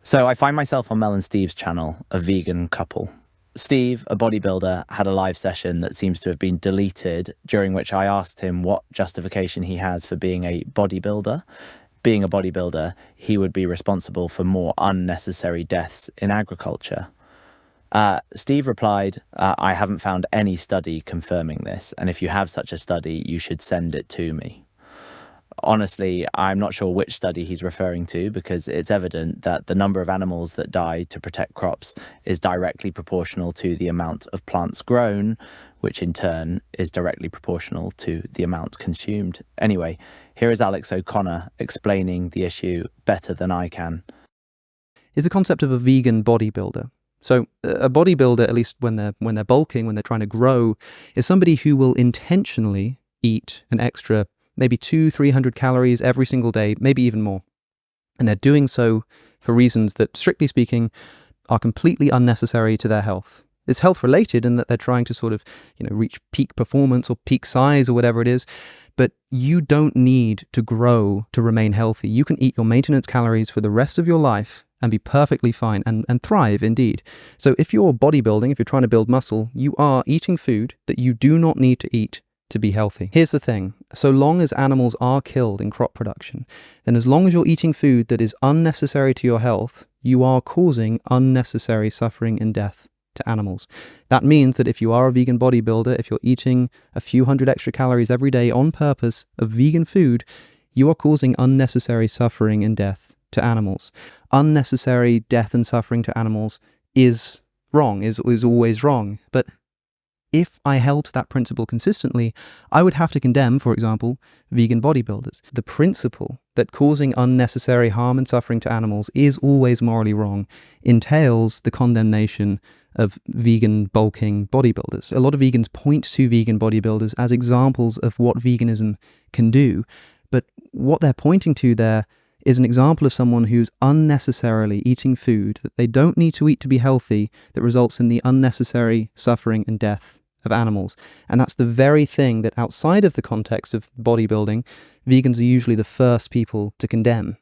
So I find myself on Mel and Steve's channel, a vegan couple. Steve, a bodybuilder, had a live session that seems to have been deleted, during which I asked him what justification he has for being a bodybuilder. Being a bodybuilder, he would be responsible for more unnecessary deaths in agriculture. Steve replied, I haven't found any study confirming this, and if you have such a study, you should send it to me. Honestly, I'm not sure which study he's referring to, because it's evident that the number of animals that die to protect crops is directly proportional to the amount of plants grown, which in turn is directly proportional to the amount consumed. Anyway, here is Alex O'Connor explaining the issue better than I can. Is the concept of a vegan bodybuilder. So a bodybuilder, at least when they're bulking, when they're trying to grow, is somebody who will intentionally eat an extra maybe 200-300 calories every single day, maybe even more. And they're doing so for reasons that, strictly speaking, are completely unnecessary to their health. It's health related in that they're trying to sort of, reach peak performance or peak size or whatever it is. But you don't need to grow to remain healthy. You can eat your maintenance calories for the rest of your life and be perfectly fine and thrive indeed. So if you're bodybuilding, if you're trying to build muscle, you are eating food that you do not need to eat to be healthy. Here's the thing, so long as animals are killed in crop production, then as long as you're eating food that is unnecessary to your health, you are causing unnecessary suffering and death to animals. That means that if you are a vegan bodybuilder, if you're eating a few hundred extra calories every day on purpose of vegan food, you are causing unnecessary suffering and death to animals. Unnecessary death and suffering to animals is wrong, is always wrong, but if I held to that principle consistently, I would have to condemn, for example, vegan bodybuilders. The principle that causing unnecessary harm and suffering to animals is always morally wrong entails the condemnation of vegan bulking bodybuilders. A lot of vegans point to vegan bodybuilders as examples of what veganism can do, but what they're pointing to there is an example of someone who's unnecessarily eating food that they don't need to eat to be healthy, that results in the unnecessary suffering and death of animals. And that's the very thing that, outside of the context of bodybuilding, vegans are usually the first people to condemn.